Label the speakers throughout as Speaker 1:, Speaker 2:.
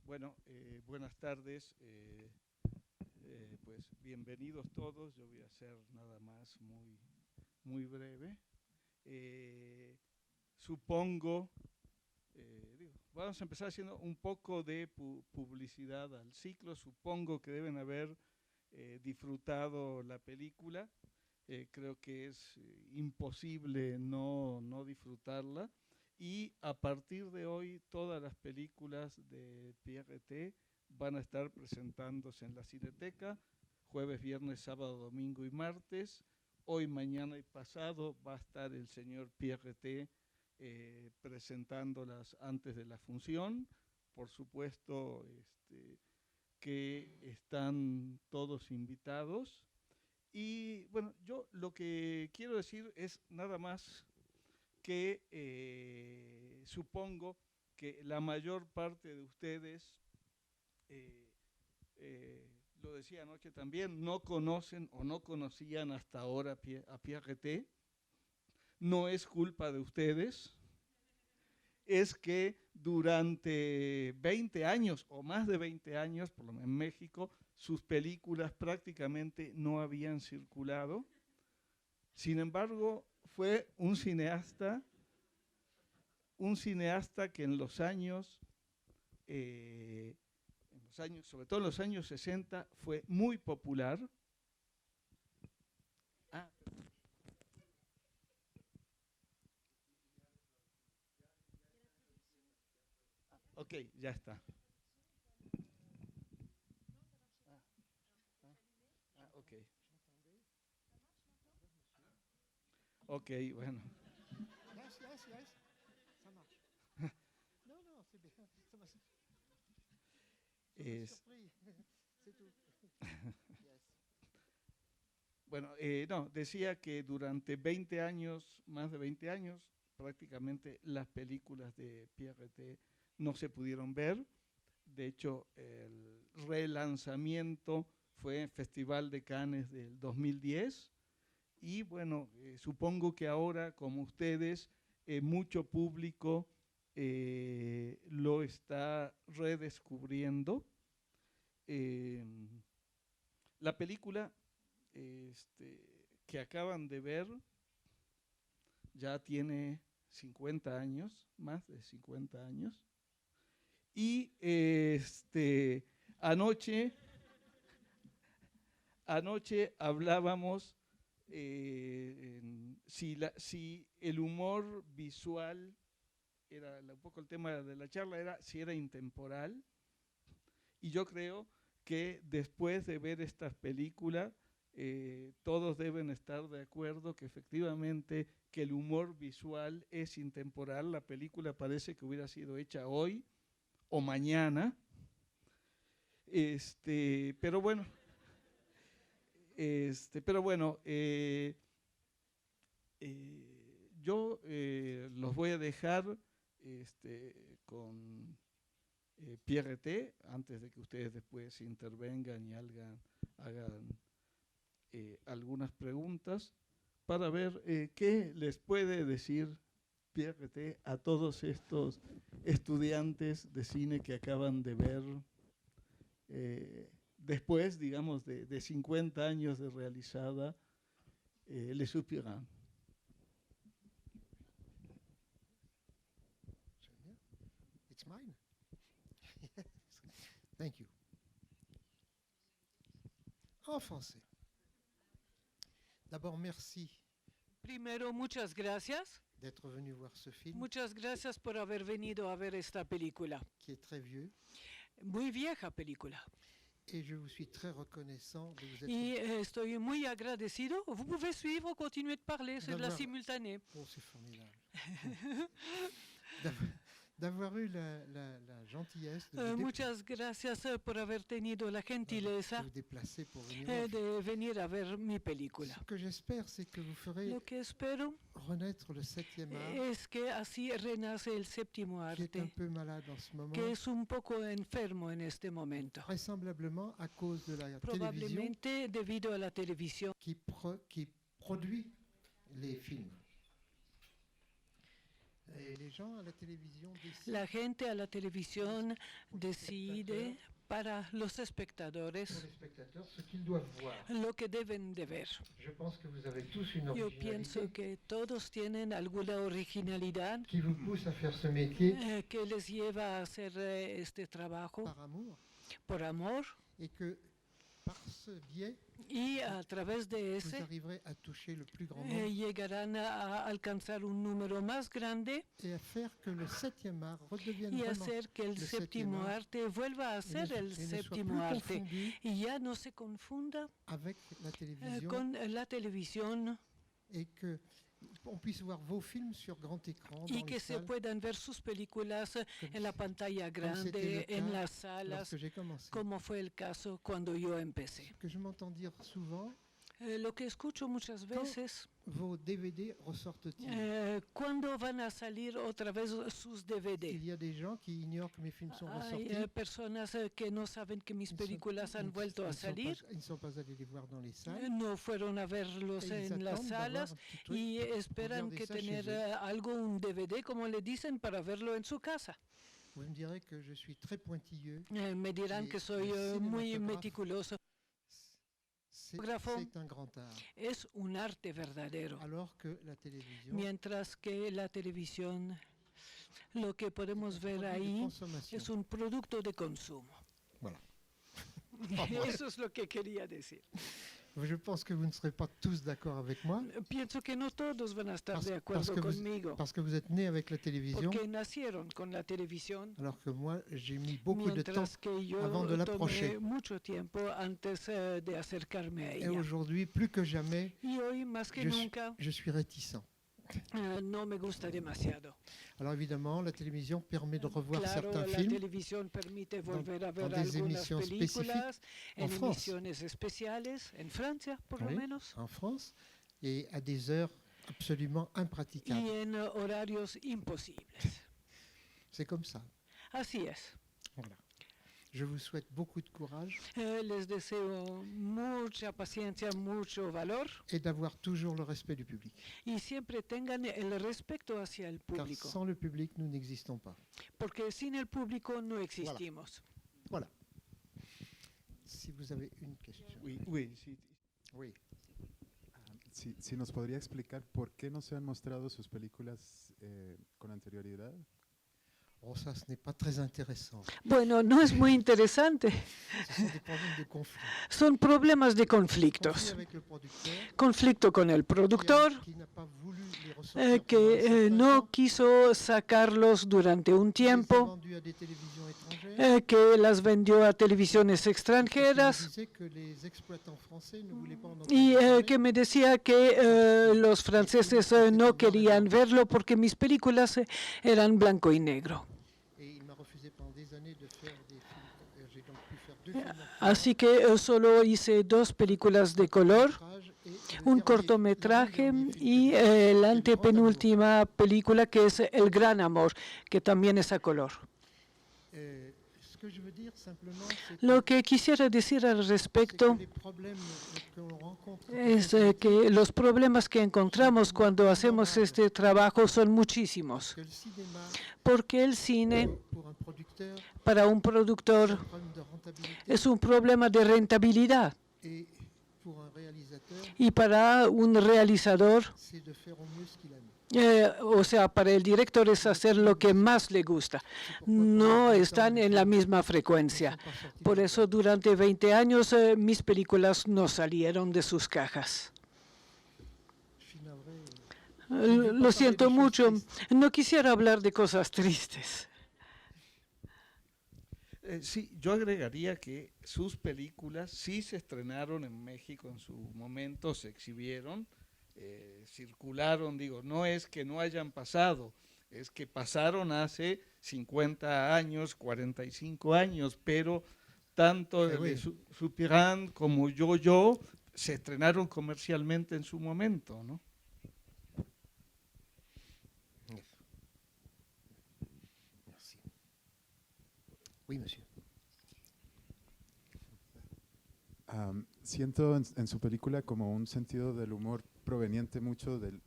Speaker 1: Bueno, buenas tardes. Pues bienvenidos todos. Yo voy a hacer nada más muy breve. Eh, Supongo, vamos a empezar haciendo un poco de publicidad al ciclo. Supongo que deben haber disfrutado la película. Creo que es imposible no disfrutarla. Y a partir de hoy, todas las películas de Pierre T. van a estar presentándose en la Cineteca, jueves, viernes, sábado, domingo y martes. Hoy, mañana y pasado va a estar el señor Pierre T. Presentándolas antes de la función. Por supuesto, que están todos invitados. Y bueno, yo lo que quiero decir es nada más que supongo que la mayor parte de ustedes, eh, lo decía anoche también, no conocen o no conocían hasta ahora a Pierre T. No es culpa de ustedes, es que durante 20 años o más de 20 años, por lo menos en México, sus películas prácticamente no habían circulado. Sin embargo, fue un cineasta que sobre todo en los años 60, fue muy popular. Ah, ok, ya está. Ah, ok. Ok, bueno.
Speaker 2: Yes, yes, yes. Ça marche. Non, non, c'est bien. Ça m'a
Speaker 1: Es,
Speaker 2: surpris. C'est tout. Yes.
Speaker 1: bueno, no, decía que durante 20 años, más de 20 años, prácticamente las películas de Pierre T. no se pudieron ver. De hecho, el relanzamiento fue en Festival de Cannes del 2010. Y bueno, supongo que ahora, como ustedes, mucho público lo está redescubriendo. Eh, la película que acaban de ver ya tiene 50 años, más de 50 años. Y anoche, anoche hablábamos si el humor visual era un poco el tema de la charla, era si era intemporal. Y yo creo que después de ver estas películas, todos deben estar de acuerdo que efectivamente que el humor visual es intemporal. La película parece que hubiera sido hecha hoy o mañana. Pero bueno, pero bueno, yo los voy a dejar con Pierre T. antes de que ustedes después intervengan y hagan algunas preguntas para ver qué les puede decir Pierre T. a todos estos estudiantes de cine que acaban de ver después, digamos, de 50 años de realizada Les Soupirants.
Speaker 2: Génial. It's mine. Yes. Thank you. En français. D'abord, merci
Speaker 3: Primero, muchas gracias.
Speaker 2: d'être venu voir ce film
Speaker 3: Muchas gracias por haber venido a ver esta película.
Speaker 2: qui est très vieux.
Speaker 3: Muy vieja película.
Speaker 2: Et je vous suis très reconnaissant de vous être.
Speaker 3: Y estoy muy agradecido. Vous pouvez suivre, continuer de parler, c'est de la
Speaker 2: D'avoir-
Speaker 3: simultanée.
Speaker 2: Oh, c'est formidable. D'avoir eu la gentillesse de vous,
Speaker 3: Muchas gracias por haber tenido la
Speaker 2: de
Speaker 3: gentileza
Speaker 2: vous déplacer pour venir voir.
Speaker 3: de venir a ver mi película.
Speaker 2: Ce que j'espère, c'est que vous ferez
Speaker 3: Lo que espero
Speaker 2: renaître le 7e art,
Speaker 3: es que así renace el séptimo
Speaker 2: qui est un
Speaker 3: arte,
Speaker 2: peu malade en ce moment,
Speaker 3: que es un poco enfermo en este momento.
Speaker 2: vraisemblablement à cause de la télévision
Speaker 3: Probablemente debido a la televisión
Speaker 2: qui produit les films. Les gens à la télévision décident
Speaker 3: La gente a la televisión decide para los
Speaker 2: pour
Speaker 3: espectadores
Speaker 2: les spectateurs ce qu'ils doivent voir.
Speaker 3: lo que deben de ver.
Speaker 2: Je pense que vous avez tous une
Speaker 3: Yo pienso
Speaker 2: originalité
Speaker 3: que todos tienen alguna originalidad
Speaker 2: qui vous pousse à faire ce métier
Speaker 3: que les lleva a hacer este trabajo
Speaker 2: par amour
Speaker 3: por amor
Speaker 2: et que par ce biais,
Speaker 3: y a través de
Speaker 2: vous
Speaker 3: ese
Speaker 2: arriverez à toucher le plus grand nombre
Speaker 3: llegarán a alcanzar un número más grande
Speaker 2: et à faire que le 7e art redevienne
Speaker 3: y
Speaker 2: vraiment
Speaker 3: hacer que el
Speaker 2: le
Speaker 3: séptimo
Speaker 2: séptimo
Speaker 3: arte vuelva a
Speaker 2: et
Speaker 3: ser
Speaker 2: ne,
Speaker 3: el
Speaker 2: et ne soit
Speaker 3: séptimo
Speaker 2: plus
Speaker 3: arte
Speaker 2: confondu
Speaker 3: y ya no se confunda
Speaker 2: avec la télévision
Speaker 3: con la televisión
Speaker 2: et que on puisse voir vos films sur grand écran dans
Speaker 3: y
Speaker 2: les
Speaker 3: que se
Speaker 2: salles,
Speaker 3: puedan ver sus películas
Speaker 2: comme
Speaker 3: en la pantalla
Speaker 2: c'était
Speaker 3: grande,
Speaker 2: le
Speaker 3: en
Speaker 2: cas
Speaker 3: las salas,
Speaker 2: lorsque j'ai commencé.
Speaker 3: como fue el caso cuando yo empecé.
Speaker 2: Que je m'entends dire souvent,
Speaker 3: Lo que escucho muchas veces,
Speaker 2: vos DVD ressortent-ils?
Speaker 3: ¿cuándo van a salir otra vez sus DVD?
Speaker 2: Il y a des gens qui ignorent que mes films sont
Speaker 3: Hay
Speaker 2: ressortis.
Speaker 3: personas que no saben que mis
Speaker 2: Ils sont-
Speaker 3: películas han vuelto a salir,
Speaker 2: ils ne sont pas allés les voir dans les salles.
Speaker 3: no fueron a verlos
Speaker 2: Et ils
Speaker 3: en las
Speaker 2: attendent d'avoir
Speaker 3: salas
Speaker 2: un petit truc
Speaker 3: y
Speaker 2: pour
Speaker 3: esperan
Speaker 2: regarder
Speaker 3: que
Speaker 2: ça chez
Speaker 3: tener
Speaker 2: eux.
Speaker 3: algo, un DVD, como le dicen, para verlo en su casa.
Speaker 2: Vous me direz que je suis très pointilleux.
Speaker 3: Me dirán
Speaker 2: Y
Speaker 3: que soy
Speaker 2: el
Speaker 3: muy
Speaker 2: cinematógrafo
Speaker 3: meticuloso.
Speaker 2: C'est
Speaker 3: Fotógrafo.
Speaker 2: c'est un grand art.
Speaker 3: Es un arte verdadero.
Speaker 2: Alors que la télévision,
Speaker 3: Mientras que la televisión, lo que podemos
Speaker 2: c'est un
Speaker 3: ver
Speaker 2: produit de
Speaker 3: ahí
Speaker 2: consommation.
Speaker 3: es un producto de consumo.
Speaker 2: Voilà.
Speaker 3: Eso es lo que quería decir.
Speaker 2: Je pense que vous ne serez pas tous d'accord avec moi,
Speaker 3: Pienso que no todos van a estar
Speaker 2: Parce-
Speaker 3: de
Speaker 2: parce
Speaker 3: acuerdo
Speaker 2: que vous-
Speaker 3: conmigo,
Speaker 2: parce que vous êtes né avec la télévision,
Speaker 3: porque nacieron con la televisión,
Speaker 2: alors que moi, j'ai mis beaucoup de temps.
Speaker 3: mientras que yo
Speaker 2: avant de l'approcher.
Speaker 3: tomé mucho tiempo antes de acercarme a
Speaker 2: Et
Speaker 3: ella.
Speaker 2: aujourd'hui, plus que jamais,
Speaker 3: Y hoy, más que
Speaker 2: je suis,
Speaker 3: nunca,
Speaker 2: je suis réticent.
Speaker 3: no me gusta demasiado.
Speaker 2: Alors évidemment, la télévision permet de revoir
Speaker 3: Claro,
Speaker 2: certains
Speaker 3: la
Speaker 2: films
Speaker 3: televisión permite volver a ver
Speaker 2: des
Speaker 3: algunas
Speaker 2: émissions
Speaker 3: películas
Speaker 2: en
Speaker 3: en
Speaker 2: France.
Speaker 3: emisiones especiales, en Francia por lo
Speaker 2: Oui.
Speaker 3: menos,
Speaker 2: en France et à des heures absolument impraticables.
Speaker 3: y en horarios imposibles.
Speaker 2: C'est comme ça.
Speaker 3: Así es.
Speaker 2: Voilà. Je vous souhaite beaucoup de courage
Speaker 3: Les deseo mucha paciencia, mucho valor
Speaker 2: et d'avoir toujours le respect du public.
Speaker 3: y siempre tengan el respeto hacia el
Speaker 2: Car
Speaker 3: público,
Speaker 2: sans le public, nous n'existons pas.
Speaker 3: porque sin el público no existimos.
Speaker 2: Voilà. Si vous avez une question.
Speaker 1: Oui, oui, sí.
Speaker 2: Oui.
Speaker 4: Si nos podría explicar por qué no se han mostrado sus películas con anterioridad.
Speaker 2: Oh, ça, ce n'est pas très intéressant.
Speaker 3: Bueno, no es muy interesante.
Speaker 2: Ce sont des problèmes de conflit.
Speaker 3: Son problemas de
Speaker 2: Conflit
Speaker 3: conflictos.
Speaker 2: avec le producteur
Speaker 3: Conflicto con el productor,
Speaker 2: qui n'a pas voulu les ressortir pendant un
Speaker 3: que
Speaker 2: certain
Speaker 3: no
Speaker 2: temps,
Speaker 3: quiso sacarlos durante un
Speaker 2: les a
Speaker 3: tiempo,
Speaker 2: vendus à des télévisions étrangères.
Speaker 3: que las vendió a televisiones
Speaker 2: Qui me
Speaker 3: extranjeras
Speaker 2: disait que les exploitants français ne voulaient pas en entendre
Speaker 3: y
Speaker 2: parler.
Speaker 3: que me decía que los franceses no querían verlo porque mis películas eran blanco y negro.
Speaker 2: Et il m'a refusé pendant des années de faire des films. J'ai donc pu faire 2 films en
Speaker 3: Así que solo hice 2 películas de color,
Speaker 2: court-métrage et le
Speaker 3: un
Speaker 2: dernier-
Speaker 3: cortometraje
Speaker 2: l'avant-dernier film
Speaker 3: y
Speaker 2: que j'ai fait,
Speaker 3: la
Speaker 2: Le Grand
Speaker 3: antepenúltima película que es El Gran Amor, que también es a color.
Speaker 2: Amour. Ce que je veux dire simplement, c'est
Speaker 3: Lo que quisiera decir al
Speaker 2: c'est
Speaker 3: respecto
Speaker 2: que les problèmes que l'on rencontre
Speaker 3: es que los problemas que encontramos cuando hacemos este trabajo son muchísimos,
Speaker 2: que le cinéma,
Speaker 3: porque el cine
Speaker 2: pour un producteur,
Speaker 3: para un
Speaker 2: c'est
Speaker 3: productor
Speaker 2: un problème de rentabilité
Speaker 3: es un problema de rentabilidad
Speaker 2: et pour un réalisateur,
Speaker 3: y para un realizador,
Speaker 2: c'est de faire au mieux ce qu'il aime.
Speaker 3: o sea, para el director es hacer lo que más le gusta.
Speaker 2: C'est pourquoi
Speaker 3: No
Speaker 2: pendant 20
Speaker 3: están
Speaker 2: ans,
Speaker 3: en la misma
Speaker 2: ne
Speaker 3: frecuencia.
Speaker 2: sont pas sortis
Speaker 3: Por
Speaker 2: de
Speaker 3: eso durante 20 años mis películas no salieron de sus cajas.
Speaker 2: Je suis navré.
Speaker 3: Lo siento mucho. No quisiera hablar de cosas tristes.
Speaker 1: Sí, yo agregaría que sus películas sí se estrenaron en México en su momento, se exhibieron, circularon, digo, no es que no hayan pasado, es que pasaron hace 50 años, 45 años, pero tanto
Speaker 2: Oui.
Speaker 1: de Soupirant como Yo se estrenaron comercialmente en su momento, ¿no?
Speaker 2: Merci. Oui, monsieur.
Speaker 4: Siento en su película como un sentido del humor proveniente mucho del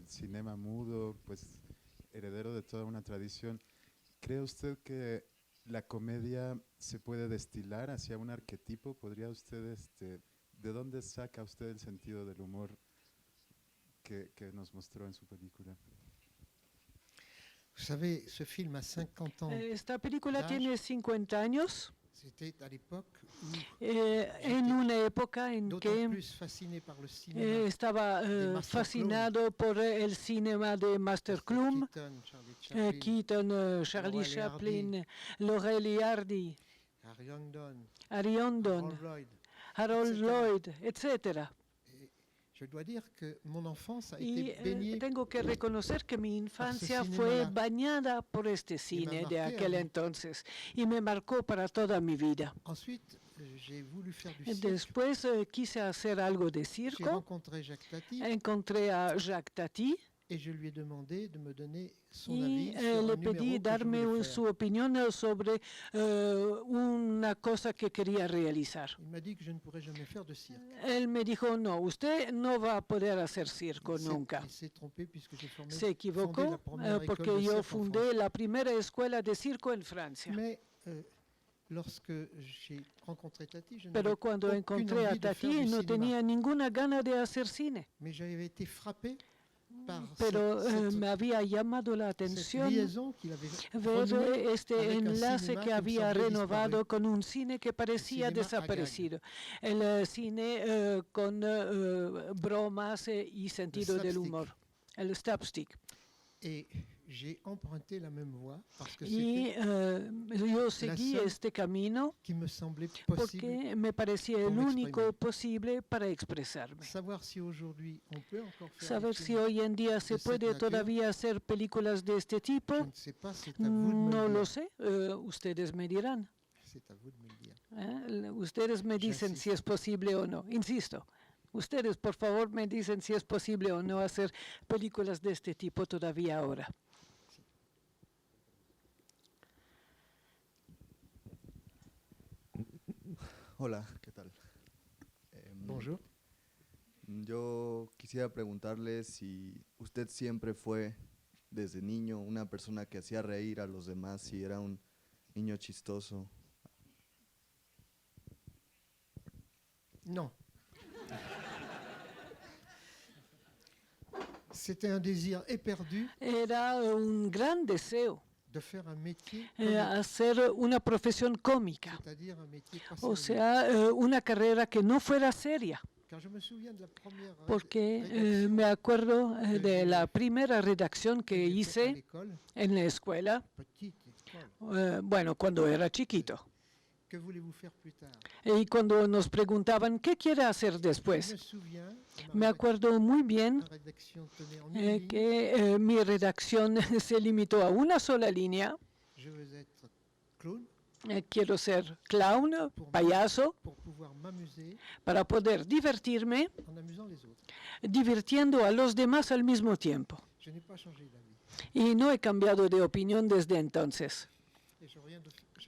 Speaker 4: cinema mudo, pues heredero de toda una tradición. ¿Cree usted que la comedia se puede destilar hacia un arquetipo? ¿Podría usted, de dónde saca usted el sentido del humor que nos mostró en su película?
Speaker 2: Vous savez, ce film a 50 ans.
Speaker 3: Esta película
Speaker 2: d'âge.
Speaker 3: tiene 50 años,
Speaker 2: C'était à l'époque où
Speaker 3: en una época en
Speaker 2: d'autant
Speaker 3: que
Speaker 2: plus fasciné par le cinéma.
Speaker 3: estaba
Speaker 2: Master
Speaker 3: fascinado por el cinema de Master Klum,
Speaker 2: Keaton, Charlie Chaplin,
Speaker 3: Keaton, Charlie
Speaker 2: Laurel y
Speaker 3: Chaplin, Laurel y Hardy,
Speaker 2: Harry Langdon,
Speaker 3: Ariondon,
Speaker 2: Harold Lloyd.
Speaker 3: Harold
Speaker 2: etc.
Speaker 3: Lloyd, etc.
Speaker 2: Et je dois dire que mon enfance a
Speaker 3: Y
Speaker 2: été baignée
Speaker 3: tengo que reconocer que mi infancia
Speaker 2: cine
Speaker 3: fue
Speaker 2: mala.
Speaker 3: bañada por este cine de
Speaker 2: marqué a
Speaker 3: aquel
Speaker 2: mí.
Speaker 3: entonces y me marcó para toda mi vida.
Speaker 2: Ensuite, j'ai voulu faire du cirque.
Speaker 3: Después quise hacer algo de
Speaker 2: J'ai
Speaker 3: circo,
Speaker 2: rencontré Jacques Tati
Speaker 3: encontré a Jacques Tati
Speaker 2: et je lui ai demandé de me donner son
Speaker 3: y
Speaker 2: avis sur
Speaker 3: le
Speaker 2: un numéro
Speaker 3: pedí
Speaker 2: que je
Speaker 3: darme
Speaker 2: voulais
Speaker 3: su
Speaker 2: faire.
Speaker 3: opinión sobre una cosa que quería realizar.
Speaker 2: Il m'a dit que je ne pourrais jamais faire de cirque.
Speaker 3: Él me dijo, no, usted no va a poder hacer circo nunca.
Speaker 2: Il s'est trompé puisque j'ai
Speaker 3: Se
Speaker 2: fondé la
Speaker 3: equivocó
Speaker 2: première école
Speaker 3: porque
Speaker 2: de
Speaker 3: yo
Speaker 2: cirque en
Speaker 3: fundé
Speaker 2: France.
Speaker 3: la primera escuela de circo en Francia.
Speaker 2: Mais lorsque j'ai rencontré Tati, je
Speaker 3: Pero
Speaker 2: n'avais
Speaker 3: cuando
Speaker 2: aucune
Speaker 3: encontré a
Speaker 2: envie de faire
Speaker 3: Tati
Speaker 2: du
Speaker 3: no
Speaker 2: cinéma.
Speaker 3: tenía ninguna gana de hacer cine.
Speaker 2: Mais j'avais été frappé par
Speaker 3: Pero
Speaker 2: cette
Speaker 3: me había llamado la atención
Speaker 2: liaison qu'il avait
Speaker 3: ver
Speaker 2: renouée
Speaker 3: este
Speaker 2: avec un
Speaker 3: enlace
Speaker 2: cinéma
Speaker 3: que
Speaker 2: me
Speaker 3: había
Speaker 2: semblait
Speaker 3: renovado
Speaker 2: disparu.
Speaker 3: con un cine que parecía
Speaker 2: cinéma à
Speaker 3: desaparecido. El cine con bromas y sentido del
Speaker 2: slapstick.
Speaker 3: humor, el slapstick.
Speaker 2: Et j'ai emprunté la même voie parce que
Speaker 3: Y
Speaker 2: c'était
Speaker 3: yo seguí
Speaker 2: seule
Speaker 3: este camino
Speaker 2: qui me semblait possible.
Speaker 3: porque me parecía el
Speaker 2: pour
Speaker 3: único
Speaker 2: m'exprimer.
Speaker 3: posible para expresarme.
Speaker 2: Savoir si aujourd'hui on peut encore faire
Speaker 3: Saber
Speaker 2: des
Speaker 3: si
Speaker 2: films,
Speaker 3: hoy en día se
Speaker 2: de cette
Speaker 3: puede
Speaker 2: nature,
Speaker 3: todavía hacer películas de este
Speaker 2: je
Speaker 3: tipo,
Speaker 2: ne sais pas, c'est à vous de me
Speaker 3: no
Speaker 2: le
Speaker 3: lo
Speaker 2: dire.
Speaker 3: sé, ustedes me dirán.
Speaker 2: C'est à vous de me le dire.
Speaker 3: Ustedes me dicen si es posible o no. Insisto, ustedes por favor me dicen si es posible o no hacer películas de este tipo todavía ahora.
Speaker 5: Hola, ¿qué tal?
Speaker 2: Bonjour.
Speaker 5: Yo quisiera preguntarle si usted siempre fue, desde niño, una persona que hacía reír a los demás, si era un niño chistoso.
Speaker 2: Non. C'était un désir éperdu
Speaker 3: Era un gran deseo
Speaker 2: de faire un métier,
Speaker 3: hacer una profesión cómica,
Speaker 2: c'est-à-dire un métier pas
Speaker 3: o
Speaker 2: sérieux.
Speaker 3: sea, una carrera que no fuera seria,
Speaker 2: Car je me souviens de la première
Speaker 3: porque
Speaker 2: rédaction
Speaker 3: me acuerdo de la primera redacción que
Speaker 2: que j'ai faite à
Speaker 3: hice
Speaker 2: l'école,
Speaker 3: en la escuela,
Speaker 2: petite école.
Speaker 3: bueno, cuando era chiquito.
Speaker 2: Que voulez-vous faire plus tard?
Speaker 3: Y cuando nos preguntaban, ¿qué quiere hacer
Speaker 2: Je
Speaker 3: después?
Speaker 2: me souviens,
Speaker 3: Me acuerdo muy bien
Speaker 2: la rédaction tenait en une ligne,
Speaker 3: que mi redacción se limitó a una sola línea.
Speaker 2: je veux être clown
Speaker 3: Quiero ser clown, payaso,
Speaker 2: pour pouvoir m'amuser
Speaker 3: para poder divertirme,
Speaker 2: en amusant les autres.
Speaker 3: divirtiendo a los demás al mismo tiempo.
Speaker 2: Je n'ai pas changé d'avis.
Speaker 3: Y no he cambiado de opinión desde entonces.
Speaker 2: Et je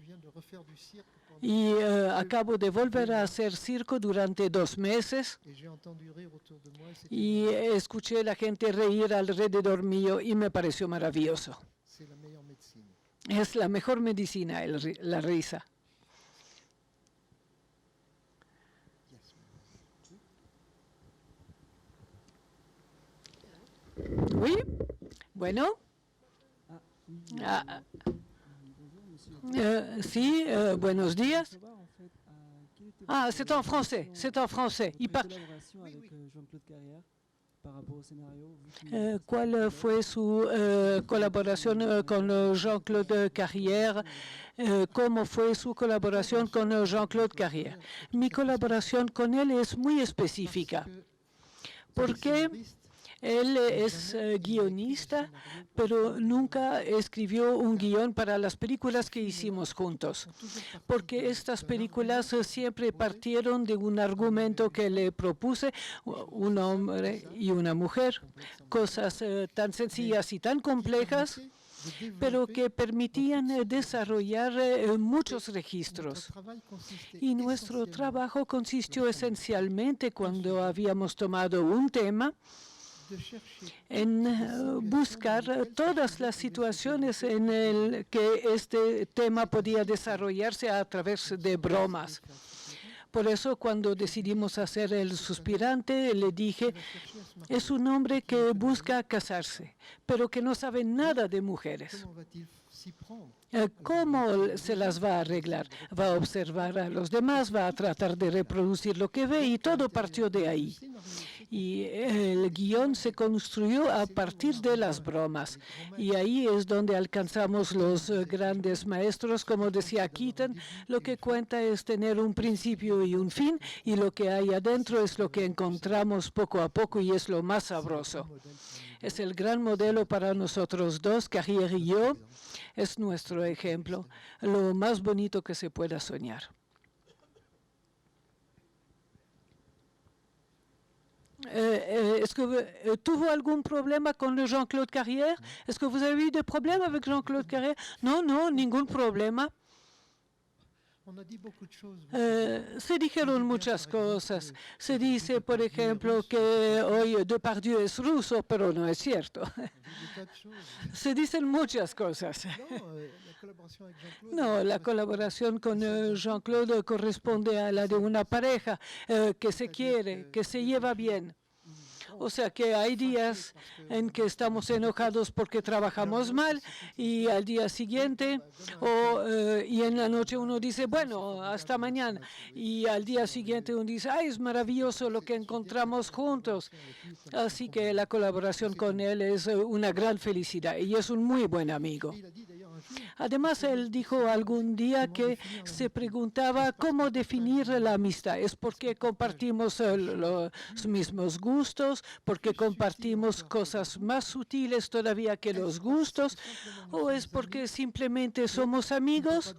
Speaker 2: viens de refaire du cirque pendant
Speaker 3: Y acabo de volver a hacer circo durante 2 meses
Speaker 2: et j'ai entendu rire autour de moi et c'était
Speaker 3: y escuché a la gente reír alrededor mío y me pareció maravilloso.
Speaker 2: c'est la meilleure médecine.
Speaker 3: Es la mejor medicina, la risa. Oui, bueno. Ah, sí, buenos días. Ah, c'est en français, c'est en français.
Speaker 6: Collaboration avec Jean-Claude Carrière par rapport au scénario.
Speaker 3: ¿Cuál fue su colaboración con Jean-Claude Carrière? ¿Cómo fue su colaboración con Jean-Claude Carrière? Mi colaboración con él es muy específica, porque él es guionista, pero nunca escribió un guión para las películas que hicimos juntos, porque estas películas siempre partieron de un argumento que le propuse, un hombre y una mujer, cosas tan sencillas y tan complejas, pero que permitían desarrollar muchos registros. Y nuestro trabajo consistió esencialmente, cuando habíamos tomado un tema, en buscar todas las situaciones en el que este tema podía desarrollarse a través de bromas. Por eso, cuando decidimos hacer El Suspirante, le dije, es un hombre que busca casarse, pero que no sabe nada de mujeres. ¿Cómo se las va a arreglar? Va a observar a los demás, va a tratar de reproducir lo que ve, y todo partió de ahí. Y el guión se construyó a partir de las bromas. Y ahí es donde alcanzamos los grandes maestros. Como decía Keaton, lo que cuenta es tener un principio y un fin, y lo que hay adentro es lo que encontramos poco a poco, y es lo más sabroso. Es el gran modelo para nosotros dos, Carrière y yo. Es nuestro ejemplo, lo más bonito que se pueda soñar. Est-ce que tuvo algún problema con Jean-Claude Carrière? Est-ce que vous avez eu des problèmes avec Jean-Claude Carrière? No, ningún problema. Se dijeron muchas cosas. Se dice, por ejemplo, que hoy Depardieu es ruso, pero no es cierto. Se dicen muchas cosas. No, la colaboración con Jean-Claude corresponde a la de una pareja que se quiere, que se lleva bien. O sea que hay días en que estamos enojados porque trabajamos mal, y al día siguiente y en la noche uno dice, bueno, hasta mañana. Y al día siguiente uno dice, ay, es maravilloso lo que encontramos juntos. Así que la colaboración con él es una gran felicidad, y es un muy buen amigo. Además, él dijo algún día que se preguntaba cómo definir la amistad. ¿Es porque compartimos los mismos gustos? ¿Porque compartimos cosas más sutiles todavía que los gustos? ¿O es porque simplemente somos amigos?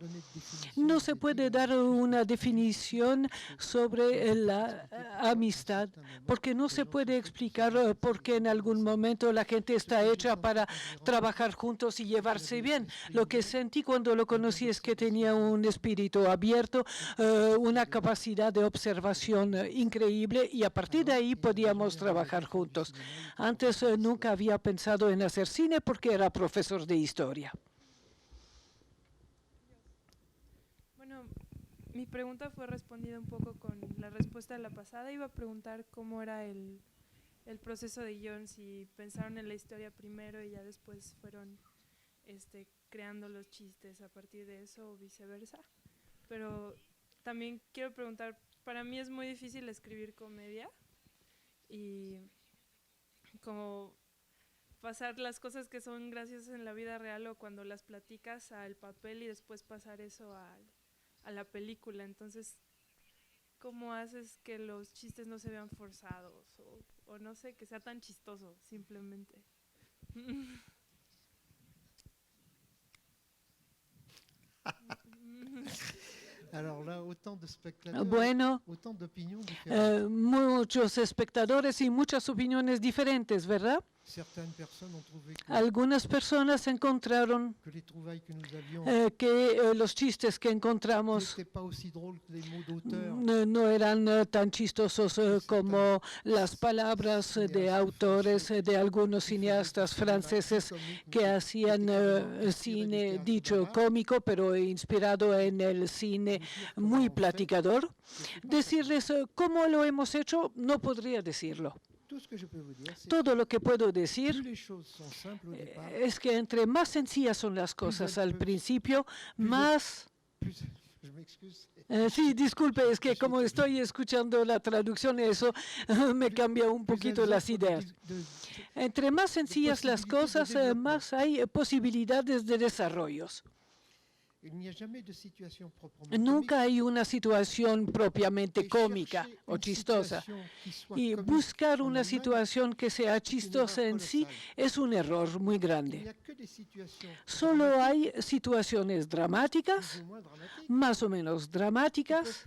Speaker 3: No se puede dar una definición sobre la amistad, porque no se puede explicar por qué en algún momento la gente está hecha para trabajar juntos y llevarse bien. Lo que sentí cuando lo conocí es que tenía un espíritu abierto, una capacidad de observación increíble, y a partir de ahí podíamos trabajar juntos. Antes nunca había pensado en hacer cine porque era profesor de historia.
Speaker 7: Bueno, mi pregunta fue respondida un poco con la respuesta de la pasada. Iba a preguntar cómo era el proceso de guión, si pensaron en la historia primero y ya después fueron creando los chistes a partir de eso, o viceversa. Pero también quiero preguntar, para mí es muy difícil escribir comedia, y como pasar las cosas que son graciosas en la vida real, o cuando las platicas, al papel, y después pasar eso a la película. Entonces, ¿cómo haces que los chistes no se vean forzados, o no sé, que sea tan chistoso simplemente?
Speaker 3: Bueno, muchos espectadores y muchas opiniones diferentes, ¿verdad? Algunas personas encontraron que los chistes que encontramos no eran tan chistosos como las palabras de autores de algunos cineastas franceses que hacían cine dicho cómico, pero inspirado en el cine muy platicador. Decirles cómo lo hemos hecho, no podría decirlo. Todo lo que puedo decir es que entre más sencillas son las cosas al principio, más... Sí, disculpe, es que como estoy escuchando la traducción, eso me cambia un poquito las ideas. Entre más sencillas las cosas, más hay posibilidades de desarrollos. Nunca hay una situación propiamente cómica o chistosa. Y buscar una situación que sea chistosa en sí es un error muy grande. Solo hay situaciones dramáticas, más o menos dramáticas,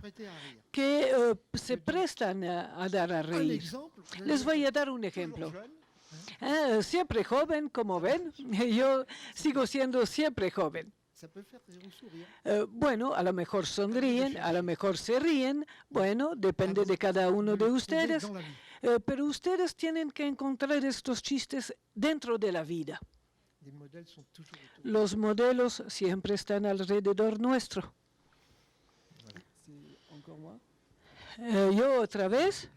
Speaker 3: que se prestan a dar a reír. Les voy a dar un ejemplo. Siempre joven, como ven, yo sigo siendo siempre joven. Bueno, a lo mejor sonríen, a lo mejor se ríen, bueno, depende de cada uno de ustedes, pero ustedes tienen que encontrar estos chistes dentro de la vida.
Speaker 2: Les modèles sont toujours autour.
Speaker 3: Los modelos siempre están alrededor nuestro.
Speaker 6: C'est encore moi.
Speaker 3: Yo otra vez.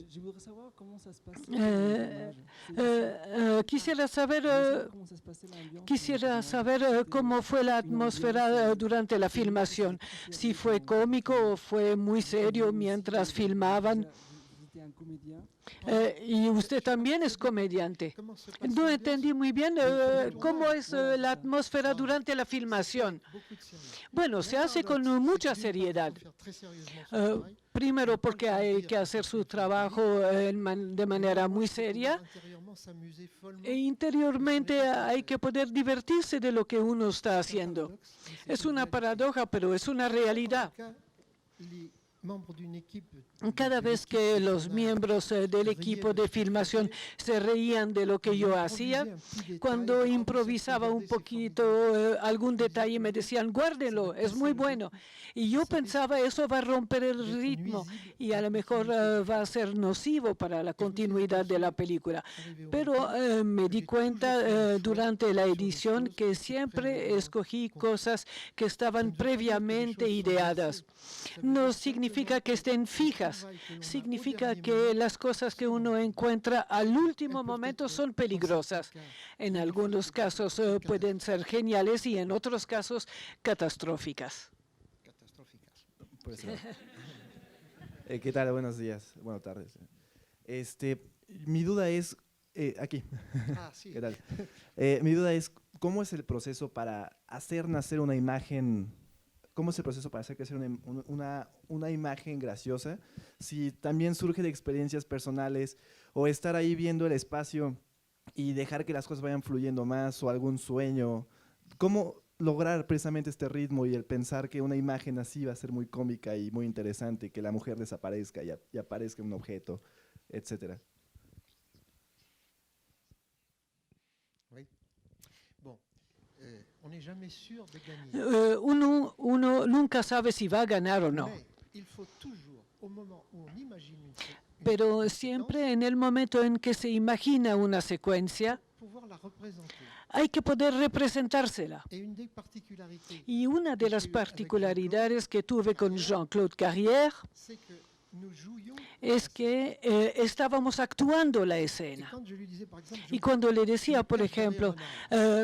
Speaker 6: Je voudrais savoir comment ça se passait.
Speaker 3: Euh,
Speaker 6: le tournage.
Speaker 3: Quisiera saber,
Speaker 6: Je voudrais savoir comment ça se passait l'ambiance.
Speaker 3: quisiera saber cómo fue la atmósfera durante la filmación. Si fue cómico o fue muy serio mientras filmaban.
Speaker 6: Vous étiez un comédien.
Speaker 3: Y usted también es comediante.
Speaker 2: Comment se passe
Speaker 3: No
Speaker 2: l'ambiance
Speaker 3: entendí muy bien cómo es la atmósfera durante la filmación.
Speaker 2: Beaucoup de sérieux.
Speaker 3: Bueno, se hace con mucha seriedad.
Speaker 2: Faire très sérieusement son
Speaker 3: Eh,
Speaker 2: travail.
Speaker 3: Primero porque hay que hacer su trabajo de manera muy seria
Speaker 2: Intérieurement s'amuser follement.
Speaker 3: e interiormente hay que poder divertirse de lo que uno está haciendo. Es una paradoja, pero es una realidad.
Speaker 2: Les membres d'une équipe
Speaker 3: Cada vez que los miembros del equipo de filmación se reían de lo que yo hacía, cuando improvisaba un poquito algún detalle me decían, guárdenlo, es muy bueno. Y yo pensaba, eso va a romper el ritmo y a lo mejor va a ser nocivo para la continuidad de la película. Pero me di cuenta durante la edición que siempre escogí cosas que estaban previamente ideadas. No significa que estén fijas, significa que las cosas que uno encuentra al último momento son peligrosas. En algunos casos pueden ser geniales y en otros casos catastróficas.
Speaker 2: catastrophiques.
Speaker 8: Pues, ¿qué tal? Buenos días, buenas tardes. Mi duda es, aquí,
Speaker 2: Ah, sí.
Speaker 8: ¿qué tal? Mi duda es, ¿cómo es el proceso para hacer nacer una imagen? ¿Cómo es el proceso para hacer crecer una imagen graciosa? Si también surge de experiencias personales o estar ahí viendo el espacio y dejar que las cosas vayan fluyendo más o algún sueño. ¿Cómo lograr precisamente este ritmo y el pensar que una imagen así va a ser muy cómica y muy interesante, que la mujer desaparezca y aparezca un objeto, etcétera?
Speaker 2: Oui. Bon, on n'est jamais sûr de gagner.
Speaker 3: Uno nunca sabe si va a ganar o no.
Speaker 2: Mais il faut toujours, au moment où on imagine une
Speaker 3: Pero siempre en el momento en que se imagina una secuencia,
Speaker 2: pouvoir la représenter.
Speaker 3: hay que poder representársela.
Speaker 2: Et une des particularités,
Speaker 3: Y una de las particularidades que tuve con Jean-Claude Carrière
Speaker 2: c'est que nous jouions.
Speaker 3: es que estábamos actuando la
Speaker 2: Et
Speaker 3: escena.
Speaker 2: quand je lui disais, par exemple,
Speaker 3: Y cuando le decía, por ejemplo,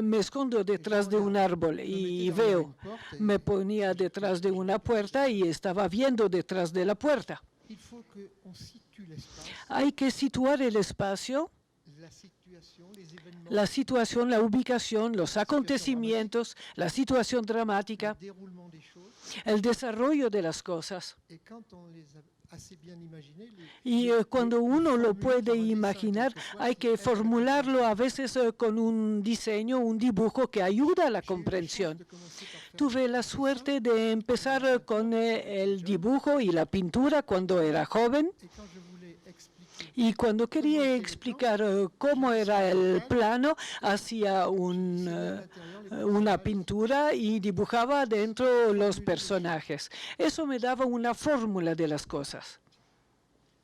Speaker 3: me escondo detrás de un árbol y veo, me ponía detrás de una puerta y estaba viendo detrás de la puerta.
Speaker 2: il faut qu'on situe l'espace,
Speaker 3: Hay que situar el espacio,
Speaker 2: la situation, les événements,
Speaker 3: la situación, la ubicación, los acontecimientos, la situación dramática,
Speaker 2: le déroulement des choses.
Speaker 3: el desarrollo de las cosas.
Speaker 2: Et quand on les a assez bien imaginées,
Speaker 3: Y cuando uno lo puede imaginar, hay que formularlo a veces con un diseño, un dibujo que ayuda a la comprensión. Tuve la suerte de empezar con el dibujo y la pintura cuando era joven.
Speaker 2: Et quand je voulais expliquer
Speaker 3: Y cuando quería explicar cómo era el plano, hacía una pintura y dibujaba dentro los personajes. Eso me daba una fórmula de las cosas.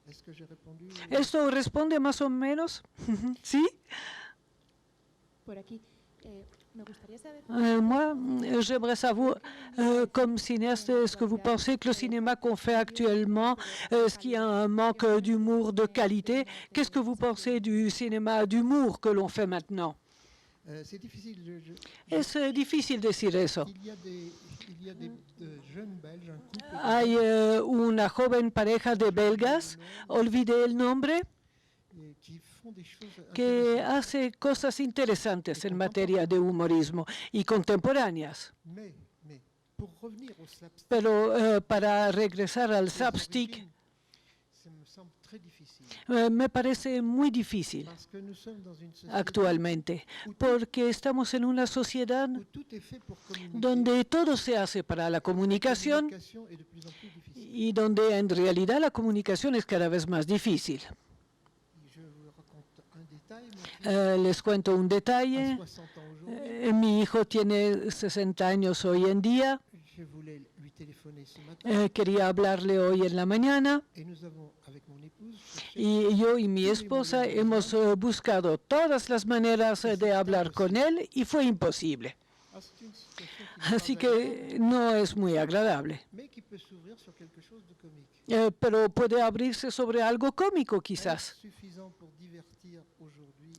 Speaker 2: est-ce que j'ai répondu
Speaker 3: ¿Esto responde más o menos? ¿Sí?
Speaker 9: Por aquí. Me gustaría saber.
Speaker 3: Moi, j'aimerais savoir, comme cinéaste, est-ce que vous pensez que le cinéma qu'on fait actuellement, est-ce qu'il y a un manque d'humour de qualité? Qu'est-ce que vous pensez du cinéma d'humour que l'on fait maintenant?
Speaker 2: C'est difficile.
Speaker 3: Es difícil decir eso.
Speaker 2: Il y a des jeunes Belges, un couple
Speaker 3: Hay una joven pareja de belgas, olvidé el nombre,
Speaker 2: qui font des choses
Speaker 3: que
Speaker 2: intéressantes.
Speaker 3: hace cosas interesantes en materia de humorismo y contemporáneas.
Speaker 2: Mais pour revenir au slapstick,
Speaker 3: Pero para regresar al slapstick,
Speaker 2: ça me semble très difficile.
Speaker 3: me parece muy difícil
Speaker 2: Parce que nous sommes dans une société
Speaker 3: actualmente, porque estamos en una sociedad
Speaker 2: où tout est fait pour communiquer.
Speaker 3: donde todo se hace para la
Speaker 2: La
Speaker 3: comunicación
Speaker 2: communication est de plus en plus difficile.
Speaker 3: y donde en realidad la comunicación es cada vez más difícil.
Speaker 2: Je vous raconte un détail. Mon fils
Speaker 3: Les cuento un
Speaker 2: a
Speaker 3: detalle.
Speaker 2: 60 ans aujourd'hui.
Speaker 3: Mi hijo tiene 60 años hoy en día.
Speaker 2: Je voulais lui téléphoner ce matin
Speaker 3: Quería hablarle hoy en la mañana
Speaker 2: et nous avons, avec mon épouse,
Speaker 3: Y yo y mi esposa hemos buscado todas las maneras de hablar con él y fue imposible.
Speaker 2: Ah, c'est une situation qui n'est
Speaker 3: Así
Speaker 2: pas
Speaker 3: que no es muy agradable.
Speaker 2: agréable, mais qui peut s'ouvrir sur quelque chose de comique.
Speaker 3: Pero puede abrirse sobre algo cómico,
Speaker 2: Est-ce
Speaker 3: quizás.
Speaker 2: suffisant pour divertir aujourd'hui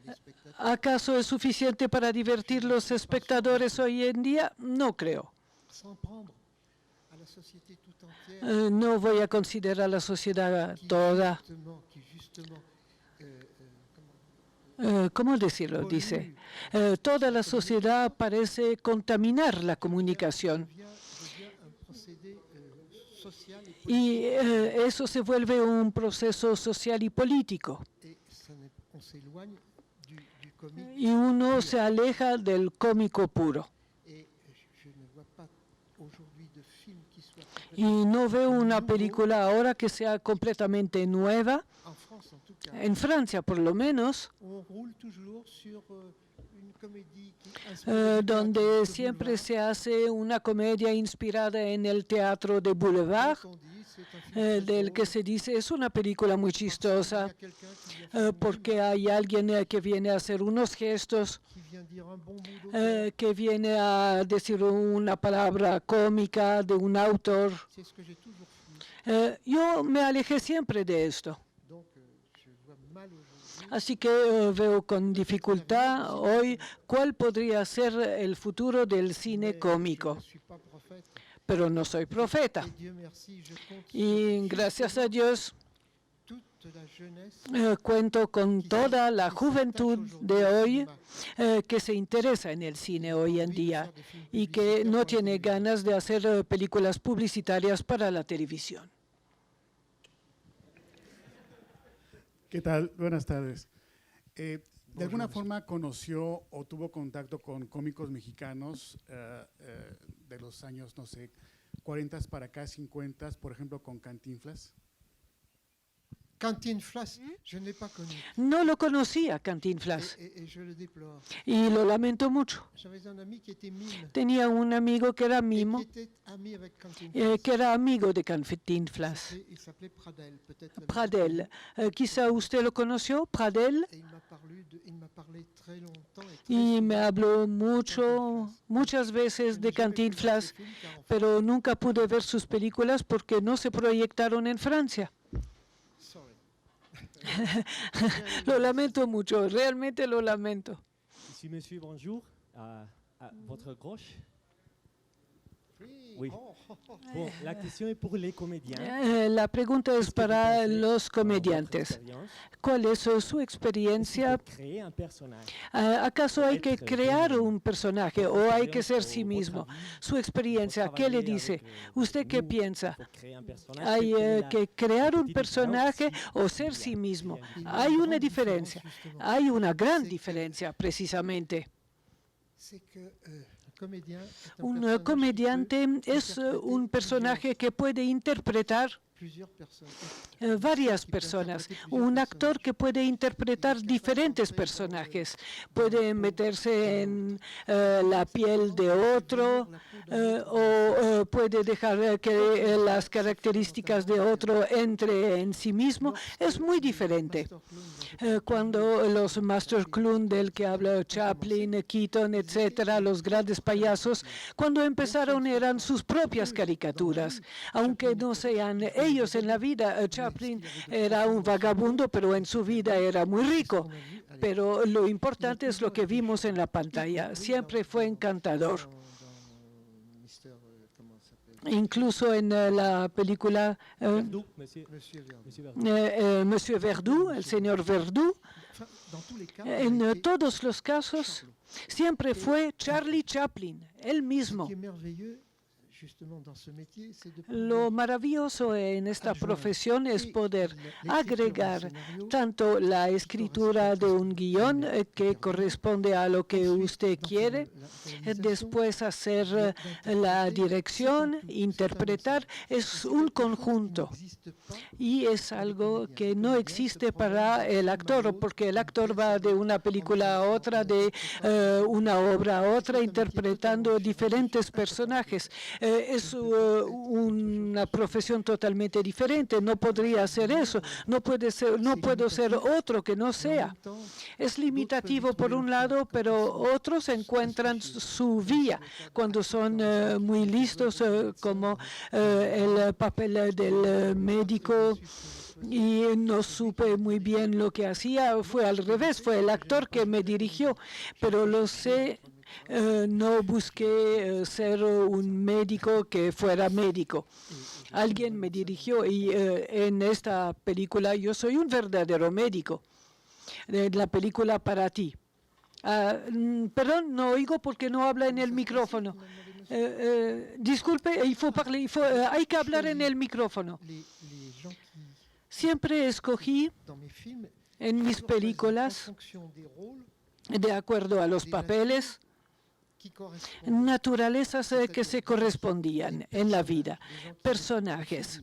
Speaker 2: les spectateurs?
Speaker 3: ¿Acaso es suficiente para divertir los espectadores hoy en día? No creo.
Speaker 2: S'en prendre à la société tout entière
Speaker 3: No voy a considerar la sociedad toda.
Speaker 2: qui justement comment,
Speaker 3: ¿Cómo decirlo? Dice, toda la sociedad parece contaminar la comunicación
Speaker 2: devient un procédé social et politique.
Speaker 3: y eso se vuelve un proceso social y político.
Speaker 2: Et on s'éloigne du comique.
Speaker 3: Y uno se aleja del cómico puro.
Speaker 2: Et je ne vois pas aujourd'hui de film qui soit
Speaker 3: Y no veo una película ahora que sea completamente nueva,
Speaker 2: en France en tout cas.
Speaker 3: en Francia por lo menos,
Speaker 2: On roule toujours sur une comédie qui inspire
Speaker 3: donde siempre se hace una comedia inspirada en el teatro de Boulevard, del que se dice es una película muy chistosa, porque hay alguien que viene a hacer unos gestos, que viene a decir una palabra cómica de un autor.
Speaker 2: C'est ce que j'ai toujours fui.
Speaker 3: Yo me alejé siempre de esto.
Speaker 2: Donc je vois mal aujourd'hui.
Speaker 3: Así que veo con dificultad hoy cuál podría ser el futuro del cine cómico.
Speaker 2: Je ne suis pas prophète.
Speaker 3: Pero no soy profeta.
Speaker 2: Et Dieu merci, je compte
Speaker 3: Y
Speaker 2: sur
Speaker 3: gracias a Dios
Speaker 2: toute la jeunesse
Speaker 3: cuento con toda la juventud de hoy que se interesa en el cine hoy en día y que no tiene ganas de hacer películas publicitarias para la televisión.
Speaker 10: ¿Qué tal? Buenas tardes. ¿De alguna forma conoció o tuvo contacto con cómicos mexicanos de los años, no sé, 40 para acá, 50, por ejemplo, con Cantinflas?
Speaker 2: Cantinflas, je n'ai pas connu.
Speaker 3: No lo conocía, Cantinflas,
Speaker 2: Et je le déplore.
Speaker 3: y lo lamento mucho.
Speaker 2: J'avais un ami qui était mime.
Speaker 3: Tenía un amigo que era
Speaker 2: Et
Speaker 3: mimo,
Speaker 2: qui était ami avec Cantinflas.
Speaker 3: que era amigo de Cantinflas.
Speaker 2: Il s'appelait Pradel, peut-être.
Speaker 3: Pradel. Quizá usted lo conoció, Pradel,
Speaker 2: Et il m'a parlé très longtemps et très
Speaker 3: y me
Speaker 2: souvent
Speaker 3: habló
Speaker 2: de
Speaker 3: muchas veces de Cantinflas, pero nunca pude ver sus películas porque no se proyectaron en Francia.
Speaker 2: Sorry.
Speaker 3: Lo lamento mucho, realmente lo lamento.
Speaker 11: Ici, monsieur, bonjour. À votre gauche. Oui. Bon, la question est pour les comédiens.
Speaker 3: La pregunta es para los comediantes. ¿Cuál es su experiencia?
Speaker 11: Créer un personnage.
Speaker 3: ¿Acaso hay que crear un personaje o hay que ser sí mismo? Su experiencia, ¿qué le dice? ¿Usted qué piensa? ¿Hay que crear un personaje o ser sí mismo? Hay una diferencia, hay una gran diferencia precisamente.
Speaker 2: C'est que comédien est
Speaker 3: Un
Speaker 2: personnage
Speaker 3: comediante
Speaker 2: qui peut
Speaker 3: es un
Speaker 2: interpréter
Speaker 3: personaje que puede interpretar
Speaker 2: plusieurs personnes.
Speaker 3: varias personas. Un actor que puede interpretar diferentes personajes. Puede meterse en la piel de otro o puede dejar que las características de otro entre en sí mismo. Es muy diferente. Cuando los master clown del que habla Chaplin, Keaton, etcétera, los grandes payasos, cuando empezaron eran sus propias caricaturas, aunque no sean ellos en la vida. Chaplin era un vagabundo, pero en su vida era muy rico. Pero lo importante es lo que vimos en la pantalla. Siempre fue encantador. Incluso en la película
Speaker 11: Verdoux, monsieur Verdoux.
Speaker 3: Monsieur Verdoux, el señor Verdoux, en todos los casos siempre fue Charlie Chaplin, él mismo. Lo maravilloso en esta profesión es poder agregar tanto la escritura de un guión que corresponde a lo que usted quiere, después hacer la dirección, interpretar. Es un conjunto y es algo que no existe para el actor, porque el actor va de una película a otra, de una obra a otra, interpretando diferentes personajes. es una profesión totalmente diferente. No podría hacer eso. No puedo ser otro que no sea. Es limitativo por un lado, pero otros encuentran su vía cuando son muy listos, como el papel del médico. Y no supe muy bien lo que hacía. Fue al revés, fue el actor que me dirigió, pero lo sé. No busqué ser un médico que fuera médico. Alguien me dirigió y en esta película yo soy un verdadero médico. La película Para ti. Perdón, no oigo porque no habla en el micrófono. Disculpe, hay que hablar en el micrófono. Siempre escogí en mis películas, de acuerdo a los papeles, naturalezas que se correspondían en la vida, personajes,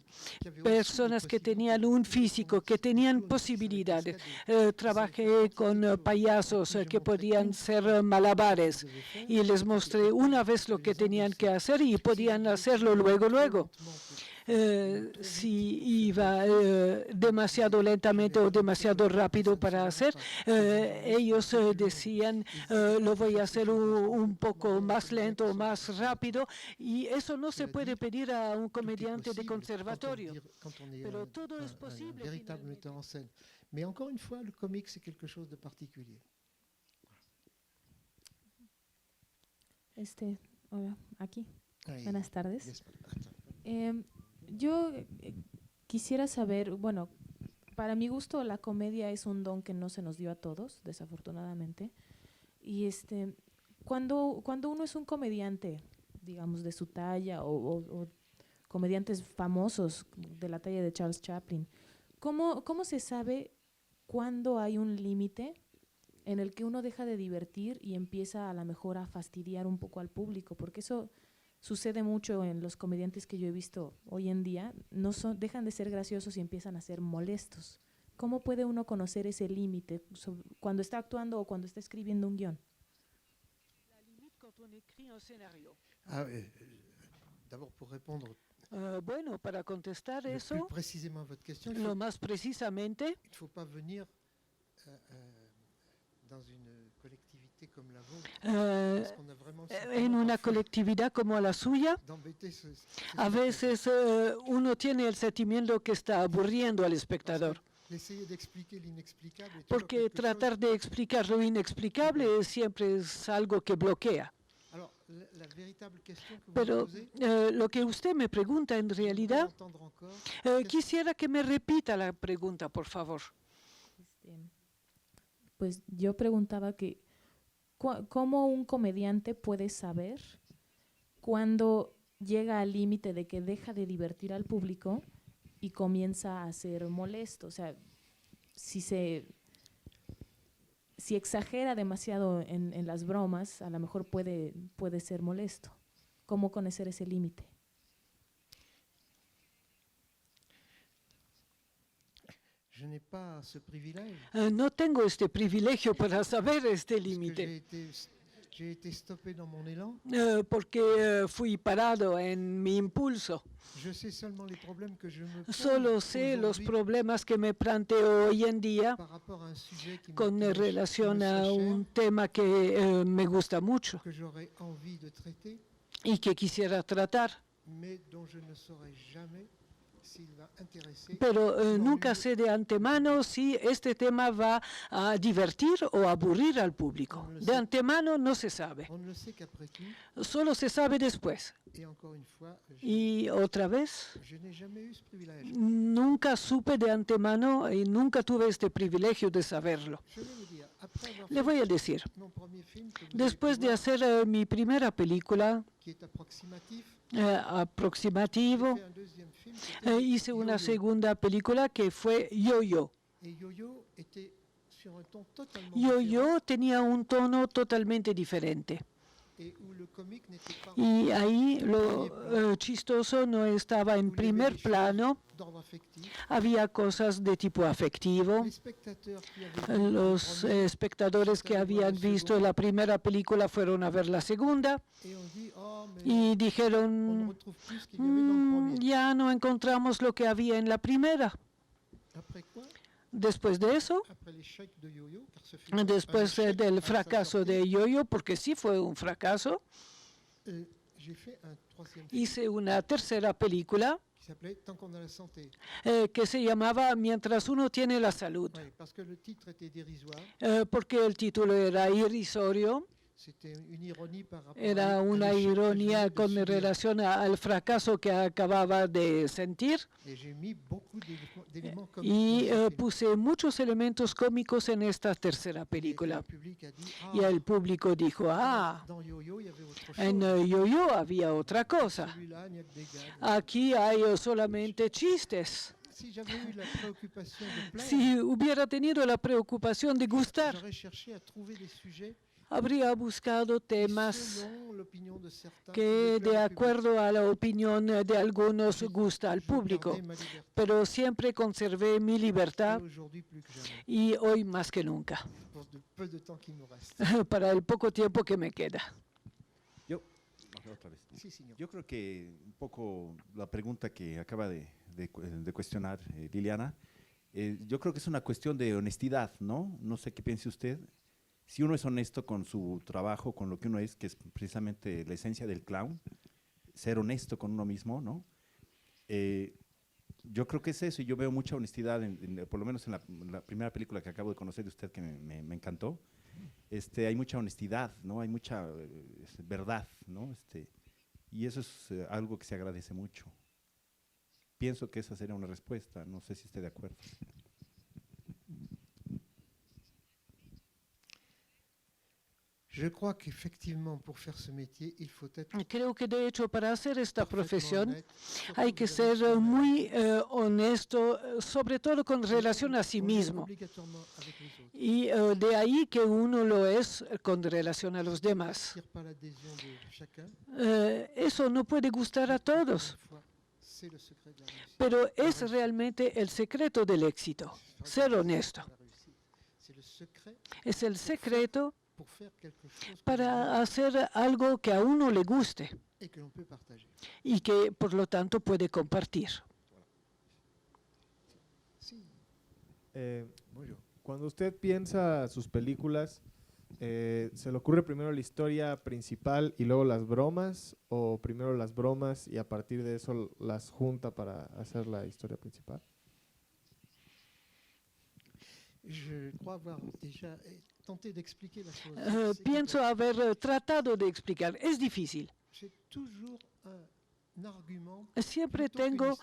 Speaker 3: personas que tenían un físico, que tenían posibilidades. Trabajé con payasos que podían ser malabares y les mostré una vez lo que tenían que hacer y podían hacerlo luego. Si iba demasiado lentamente o demasiado rápido para hacer, ellos decían, lo voy a hacer un poco más lento o más rápido, y eso no se puede pedir a un comediante de conservatorio. Pero todo es posible.
Speaker 2: Véritable metteur en scène. Mais encore une fois, le comique, c'est quelque chose de particulier.
Speaker 9: Hola, aquí.
Speaker 2: Ahí.
Speaker 9: Buenas tardes. Yo quisiera saber, bueno, para mi gusto la comedia es un don que no se nos dio a todos, desafortunadamente. Y cuando uno es un comediante, digamos, de su talla o comediantes famosos de la talla de Charles Chaplin, ¿cómo se sabe cuándo hay un límite en el que uno deja de divertir y empieza a lo mejor a fastidiar un poco al público? Porque eso sucede mucho en los comediantes que yo he visto hoy en día. Dejan de ser graciosos y empiezan a ser molestos. ¿Cómo puede uno conocer ese límite cuando está actuando o cuando está escribiendo un guión?
Speaker 2: D'abord, pour répondre
Speaker 3: Bueno, para contestar
Speaker 2: plus
Speaker 3: eso,
Speaker 2: précisément à votre question,
Speaker 3: lo más precisamente,
Speaker 2: il ne faut pas venir dans une collectivité comme la vôtre, parce qu'on a vraiment le
Speaker 3: en
Speaker 2: sentiment
Speaker 3: una
Speaker 2: parfois
Speaker 3: colectividad como la suya,
Speaker 2: d'embêter
Speaker 3: a veces uno tiene el sentimiento que está aburriendo al espectador.
Speaker 2: Essayer d'expliquer l'inexplicable est toujours
Speaker 3: Porque
Speaker 2: quelque
Speaker 3: tratar
Speaker 2: chose.
Speaker 3: de explicar lo inexplicable siempre es algo que bloquea.
Speaker 2: Alors, la véritable question que vous me
Speaker 3: Pero
Speaker 2: posez,
Speaker 3: lo que usted me pregunta en realidad,
Speaker 2: entendre encore,
Speaker 3: quisiera que me repita la pregunta, por favor.
Speaker 9: Pues yo preguntaba que ¿cómo un comediante puede saber cuándo llega al límite de que deja de divertir al público y comienza a ser molesto? O sea, si exagera demasiado en las bromas, a lo mejor puede ser molesto. ¿Cómo conocer ese límite?
Speaker 2: je n'ai pas ce privilège.
Speaker 3: No tengo este privilegio para saber este
Speaker 2: parce que
Speaker 3: límite,
Speaker 2: j'ai été stoppé dans mon élan.
Speaker 3: porque fui parado en mi impulso.
Speaker 2: Je sais seulement les problèmes que je me pose
Speaker 3: Solo sé los
Speaker 2: aujourd'hui
Speaker 3: problemas que me planteo hoy en día
Speaker 2: par rapport à un sujet qui
Speaker 3: con
Speaker 2: me
Speaker 3: relación a
Speaker 2: soit
Speaker 3: un
Speaker 2: cher,
Speaker 3: tema que me gusta mucho
Speaker 2: que j'aurais envie de traiter,
Speaker 3: y que quisiera tratar,
Speaker 2: mais dont je ne saurais jamais s'il va intéresser.
Speaker 3: pero
Speaker 2: ou
Speaker 3: nunca
Speaker 2: ennuyer.
Speaker 3: sé de antemano si este tema va a divertir o aburrir al público. De antemano no se sabe,
Speaker 2: On ne le sait qu'après tout.
Speaker 3: solo se sabe después.
Speaker 2: Et encore une fois,
Speaker 3: Y otra vez,
Speaker 2: je n'ai jamais eu ce privilège.
Speaker 3: nunca supe de antemano y nunca tuve este privilegio de saberlo.
Speaker 2: Je vais vous dire, après avoir
Speaker 3: Le
Speaker 2: fait
Speaker 3: voy a decir,
Speaker 2: mon premier film, que vous avez
Speaker 3: después
Speaker 2: pu
Speaker 3: de
Speaker 2: voir,
Speaker 3: hacer mi primera película,
Speaker 2: qui est approximatif,
Speaker 3: aproximativo,
Speaker 2: j'ai fait un deuxième film qui était
Speaker 3: hice una
Speaker 2: Yo-Yo.
Speaker 3: segunda película que fue Yo-Yo.
Speaker 2: Et Yo-Yo était sur un ton totalement
Speaker 3: Yo-Yo tenía un tono totalmente diferente.
Speaker 2: différent, et où le comique n'était pas
Speaker 3: Y ahí lo chistoso no estaba en primer plano,
Speaker 2: d'ordre affectif.
Speaker 3: había cosas de tipo afectivo.
Speaker 2: Les spectateurs qui avaient vu le
Speaker 3: Los
Speaker 2: premier
Speaker 3: espectadores que habían visto la primera película fueron a ver la segunda
Speaker 2: et on dit oh
Speaker 3: y dijeron, ya no encontramos lo que había en la primera. Después de eso, después del fracaso de Yo-Yo, porque sí fue un fracaso, hice una tercera película que se llamaba Mientras uno tiene la salud, porque el título era irrisorio. Era una ironía con relación al fracaso que acababa de sentir. Y puse muchos elementos cómicos en esta tercera película. Y el público dijo, en Yo-Yo había otra cosa. Aquí hay solamente chistes. Si hubiera tenido la preocupación de gustar, habría buscado temas que, de acuerdo a la opinión de algunos, gusta al público. Pero siempre conservé mi libertad y hoy más que nunca, para el poco tiempo que me queda.
Speaker 12: Yo creo que un poco la pregunta que acaba de cuestionar Liliana, yo creo que es una cuestión de honestidad, ¿no? No sé qué piense usted. Si uno es honesto con su trabajo, con lo que uno es, que es precisamente la esencia del clown, ser honesto con uno mismo, ¿no? Yo creo que es eso, y yo veo mucha honestidad, por lo menos en la primera película que acabo de conocer de usted, que me encantó. Hay mucha honestidad, ¿no? Hay mucha verdad, ¿no? Y eso es algo que se agradece mucho. Pienso que esa sería una respuesta, no sé si esté de acuerdo.
Speaker 3: Creo que de hecho para hacer esta profesión hay que ser muy honesto, sobre todo con relación a sí mismo. Y de ahí que uno lo es con relación a los demás. Eso no puede gustar a todos, pero es realmente el secreto del éxito, ser honesto. Es el secreto para hacer algo que a uno le guste y que por lo tanto puede compartir.
Speaker 13: Cuando usted piensa sus películas, ¿se le ocurre primero la historia principal y luego las bromas, o primero las bromas y a partir de eso las junta para hacer la historia principal?
Speaker 3: Pienso haber tratado de explicar. Es difícil. Siempre tengo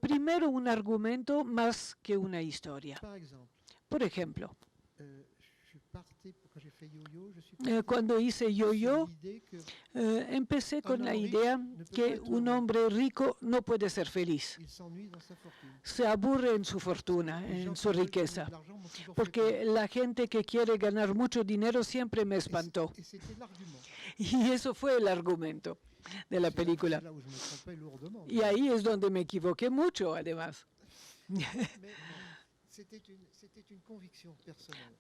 Speaker 3: primero un argumento más que una historia. Por ejemplo, cuando hice Yo-Yo, empecé con la idea que un hombre rico no puede ser feliz. Se aburre en su fortuna, en su riqueza, porque la gente que quiere ganar mucho dinero siempre me espantó. Y eso fue el argumento de la película. Y ahí es donde me equivoqué mucho, además.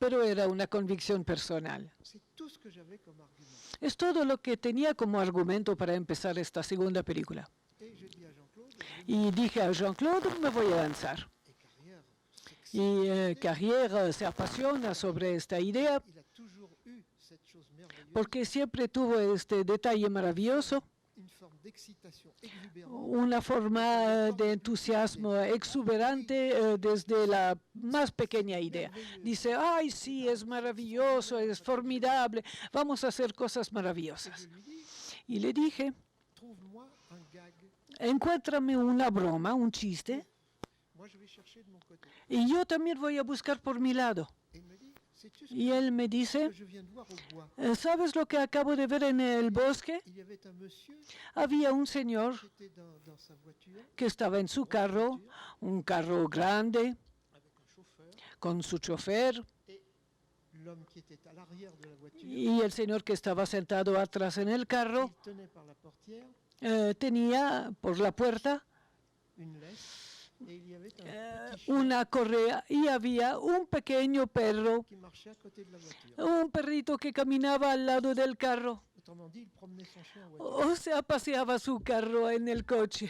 Speaker 3: Pero era una convicción personal. Es todo lo que tenía como argumento para empezar esta segunda película. Y dije a Jean-Claude, me voy a lanzar. Y Carrière se apasiona sobre esta idea porque siempre tuvo este detalle maravilloso, una forma de entusiasmo exuberante desde la más pequeña idea. Dice, ay, sí, es maravilloso, es formidable, vamos a hacer cosas maravillosas. Y le dije, encuéntrame una broma, un chiste, y yo también voy a buscar por mi lado. Y él me dice, ¿sabes lo que acabo de ver en el bosque? Había un señor que estaba en su carro, un carro grande, con su chofer, y el señor que estaba sentado atrás en el carro tenía por la puerta una correa y había un pequeño perro, un perrito que caminaba al lado del carro.
Speaker 2: Autrement dit, il promenait son chien en
Speaker 3: O
Speaker 2: voiture.
Speaker 3: sea, paseaba su carro en el coche.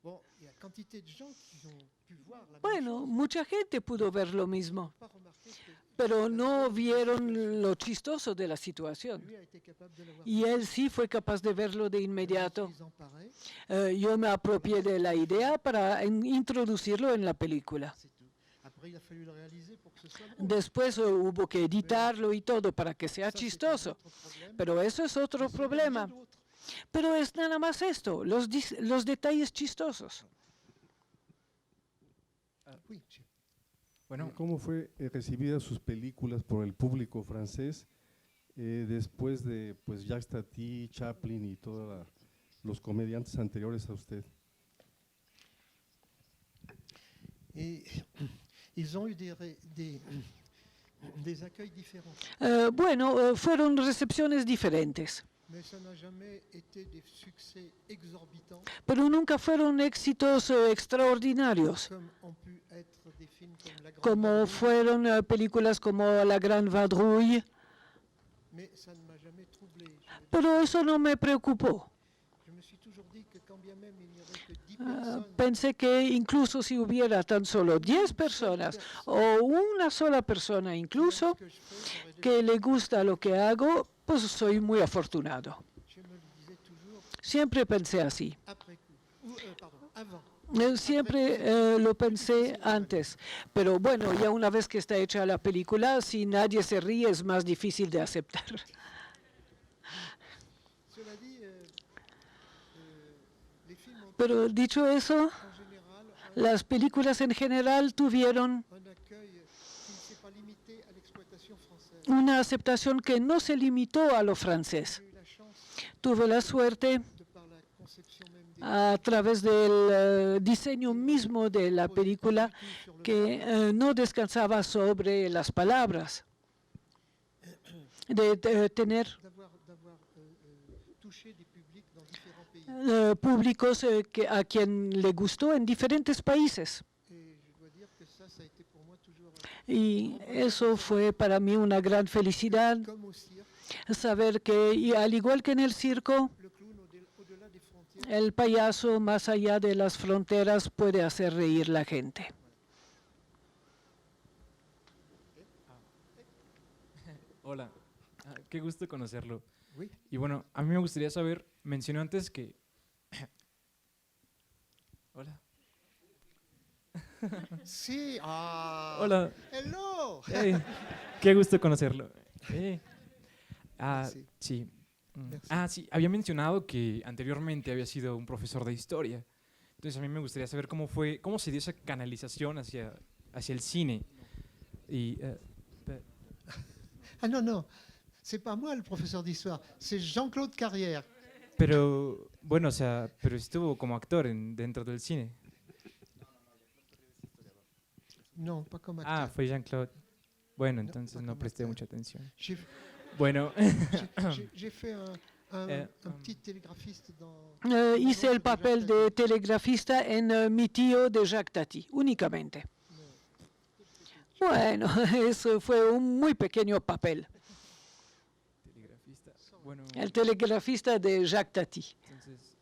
Speaker 2: Bon, il y a quantité de gens qui ont pu voir la même
Speaker 3: Bueno,
Speaker 2: chose.
Speaker 3: mucha gente pudo ver lo mismo,
Speaker 2: Pas remarqué que
Speaker 3: pero no vieron lo chistoso de la situación.
Speaker 2: lui a été capable de l'avoir.
Speaker 3: Y él sí fue capaz de verlo de inmediato.
Speaker 2: Ils en paraient,
Speaker 3: Yo me apropié de la idea para introducirlo en la película.
Speaker 2: c'est tout. Après, il a fallu le réaliser pour que ce soit drôle.
Speaker 3: Después hubo que editarlo y todo para que sea
Speaker 2: Ça, c'est un
Speaker 3: chistoso.
Speaker 2: autre problème.
Speaker 3: Pero eso es otro
Speaker 2: Mais c'est rien
Speaker 3: problema.
Speaker 2: d'autre.
Speaker 3: Pero es nada más esto, los detalles chistosos.
Speaker 2: Oui, monsieur.
Speaker 14: Bueno, ¿cómo fue recibida sus películas por el público francés después de pues Jacques Tati, Chaplin y todos los comediantes anteriores a usted?
Speaker 2: Et ils ont eu des accueils différents.
Speaker 3: Bueno, fueron recepciones diferentes,
Speaker 2: Mais ça n'a jamais été des succès exorbitants
Speaker 3: pero nunca fueron éxitos extraordinarios,
Speaker 2: comme ont pu être des films comme La Grande
Speaker 3: como
Speaker 2: Vadrouille.
Speaker 3: fueron películas como La Grande Vadrouille,
Speaker 2: Mais ça ne m'a jamais troublé.
Speaker 3: pero eso no me preocupó.
Speaker 2: Je me suis toujours dit que quand bien même il n'y aurait que 10 personnes
Speaker 3: Pensé que incluso si hubiera tan solo 10 personas o una sola persona incluso
Speaker 2: que je fais, j'aurais
Speaker 3: que le gusta lo que hago, pues soy muy afortunado.
Speaker 2: je me le disais toujours
Speaker 3: Siempre pensé así.
Speaker 2: après coup. Ou, pardon, avant.
Speaker 3: Siempre lo pensé antes, pero bueno, ya una vez que está hecha la película, si nadie se ríe es más difícil de aceptar.
Speaker 2: Cela dit, les films ont
Speaker 3: Pero dicho eso,
Speaker 2: en général
Speaker 3: las películas en general tuvieron
Speaker 2: un accueil qui ne s'est pas limité à l'exploitation française.
Speaker 3: una aceptación que no se limitó a lo francés.
Speaker 2: J'ai eu la chance,
Speaker 3: Tuve la suerte,
Speaker 2: de par la conception même des
Speaker 3: a través del diseño mismo de la película, que no descansaba sobre las palabras, de tener
Speaker 2: d'avoir touché des publics dans différents pays.
Speaker 3: públicos a quien le gustó en diferentes países.
Speaker 2: Et je dois dire que ça a été pour moi toujours
Speaker 3: Y eso fue para mí una gran felicidad,
Speaker 2: comme au cirque,
Speaker 3: saber que, y al igual que en el circo,
Speaker 2: le clown au-delà des frontières.
Speaker 3: el payaso más allá de las fronteras puede hacer reír la gente.
Speaker 15: Hola, qué gusto conocerlo.
Speaker 2: Oui.
Speaker 15: Y bueno, a mí me gustaría saber, mencionó antes que... Hola.
Speaker 2: Sí, ah.
Speaker 15: Hola.
Speaker 2: Hello.
Speaker 15: Hey, qué gusto conocerlo.
Speaker 2: Merci.
Speaker 15: Sí.
Speaker 2: Merci.
Speaker 15: Sí, había mencionado que anteriormente había sido un profesor de historia. Entonces a mí me gustaría saber cómo se dio esa canalización hacia el cine. Y
Speaker 2: Ah non, non, c'est pas moi le professeur d'histoire, c'est Jean-Claude Carrière.
Speaker 15: pero bueno, o sea, pero estuvo como actor dentro del cine.
Speaker 2: Non, pas comme acteur.
Speaker 15: Fue Jean-Claude. Bueno, entonces no presté mucha atención.
Speaker 2: J'ai-
Speaker 15: Bueno.
Speaker 2: J'ai fait un petit télégraphiste dans...
Speaker 3: Hice el papel de telegrafista en Mi tío de Jacques Tati, únicamente. Bueno, eso fue un muy pequeño papel.
Speaker 15: Telegrafista. Bueno,
Speaker 3: El telegrafista de Jacques Tati.
Speaker 15: entonces,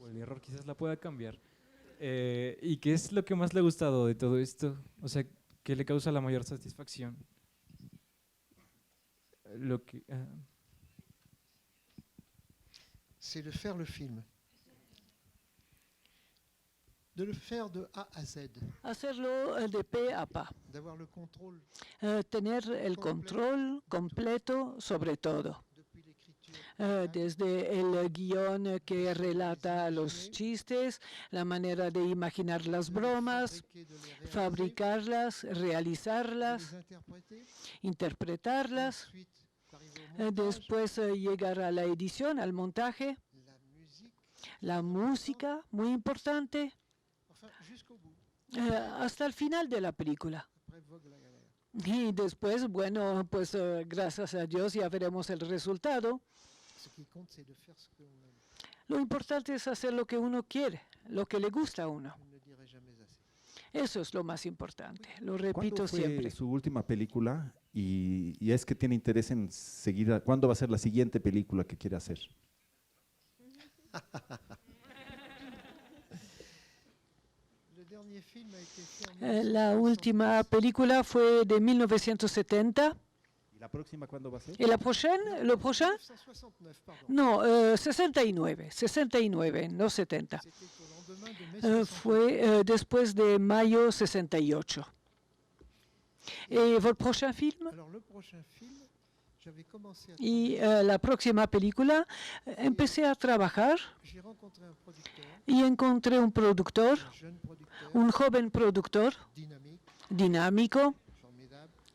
Speaker 15: o el error quizás la pueda cambiar. ¿Y qué es lo que más le ha gustado de todo esto? O sea, ¿qué le causa la mayor satisfacción? Lo que...
Speaker 2: C'est de faire le film. De le faire de A à Z.
Speaker 3: Hacerlo de pe a pa.
Speaker 2: D'avoir le contrôle
Speaker 3: Tener el control completo sobre todo.
Speaker 2: depuis l'écriture.
Speaker 3: Desde el guión que relata los chistes, la manera de imaginar las bromas, fabricarlas,
Speaker 2: de
Speaker 3: realizarlas,
Speaker 2: les interpréter.
Speaker 3: interpretarlas,
Speaker 2: Ensuite, d'arriver au montage,
Speaker 3: después llegar a la edición, al montaje,
Speaker 2: la musique,
Speaker 3: la música, muy importante,
Speaker 2: enfin jusqu'au bout.
Speaker 3: hasta el final de la película.
Speaker 2: Après vogue la galère.
Speaker 3: Y después, bueno, pues gracias a Dios ya veremos el resultado.
Speaker 2: Ce qui compte, c'est de faire ce qu'on aime.
Speaker 3: Lo importante es hacer lo que uno quiere, lo que le gusta a uno.
Speaker 2: Je ne le dirai jamais assez.
Speaker 3: Eso es lo más importante, lo repito
Speaker 12: ¿Cuándo fue
Speaker 3: siempre.
Speaker 12: su última película y es que tiene interés en seguir? ¿Cuándo va a ser la siguiente película que quiere hacer?
Speaker 3: La última película fue de 1970.
Speaker 12: ¿Y la próxima cuándo va a ser?
Speaker 3: ¿Y la prochaine? ¿Lo prochain? No, 69, no 70. Fue después de mayo 68. ¿Y votre prochain film? Y la próxima película, empecé a trabajar y encontré un productor, un joven productor, dinámico,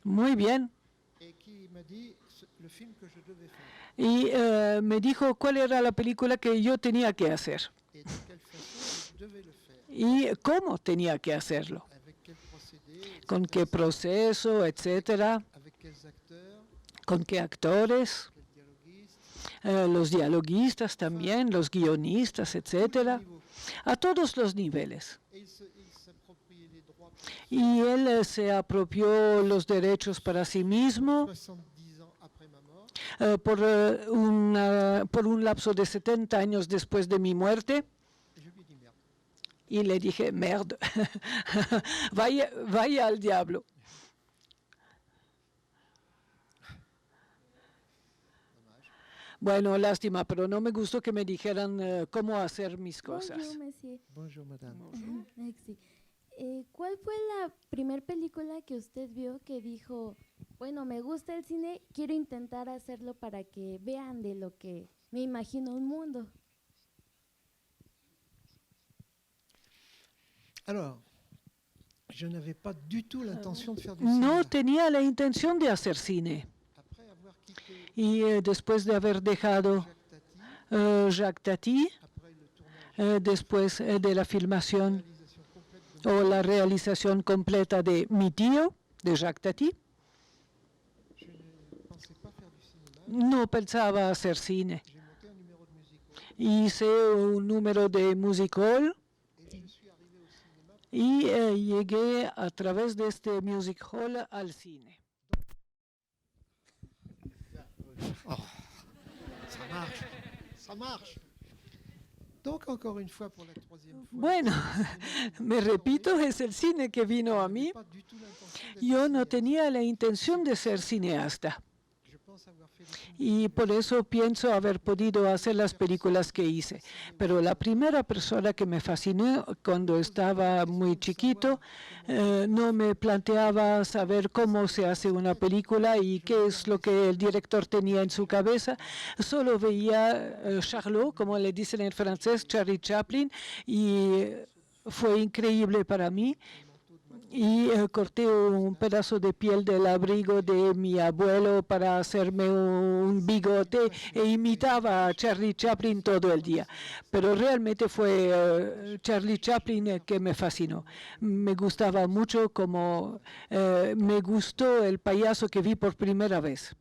Speaker 3: muy bien. Y me dijo cuál era la película que yo tenía que hacer y cómo tenía que hacerlo, con qué proceso, etcétera, con qué actores, los dialoguistas también, los guionistas, etcétera, a todos los niveles. Y él se apropió los derechos para sí mismo por un lapso de 70 años después de mi muerte. Y le dije, merde, vaya al diablo. Bueno, lástima, pero no me gustó que me dijeran cómo hacer mis cosas.
Speaker 16: Bonjour, monsieur.
Speaker 5: Bonjour, madame.
Speaker 16: Merci. ¿Cuál fue la primera película que usted vio que dijo, bueno, me gusta el cine, quiero intentar hacerlo para que vean de lo que me imagino un mundo?
Speaker 2: Alors, je n'avais pas du tout l'intention de faire du
Speaker 3: No
Speaker 2: cinéma.
Speaker 3: tenía la intención de hacer cine. Y después de haber dejado Jacques Tati, después de la filmación o la realización completa de Mi tío, de Jacques Tati, no pensaba hacer cine. Hice un número de music hall y llegué a través de este music hall al cine.
Speaker 2: Oh, ça marche, ça marche. Donc, encore une fois, pour la troisième fois.
Speaker 3: Bueno, me repito, es el cine que vino a mí. Yo no tenía la intención de ser cineasta. Y por eso pienso haber podido hacer las películas que hice. Pero la primera persona que me fascinó cuando estaba muy chiquito, no me planteaba saber cómo se hace una película y qué es lo que el director tenía en su cabeza. Solo veía Charlot, como le dicen en francés, Charlie Chaplin, y fue increíble para mí. Y corté un pedazo de piel del abrigo de mi abuelo para hacerme un bigote e imitaba a Charlie Chaplin todo el día. Pero realmente fue Charlie Chaplin que me fascinó. Me gustaba mucho como me gustó el payaso que vi por primera vez.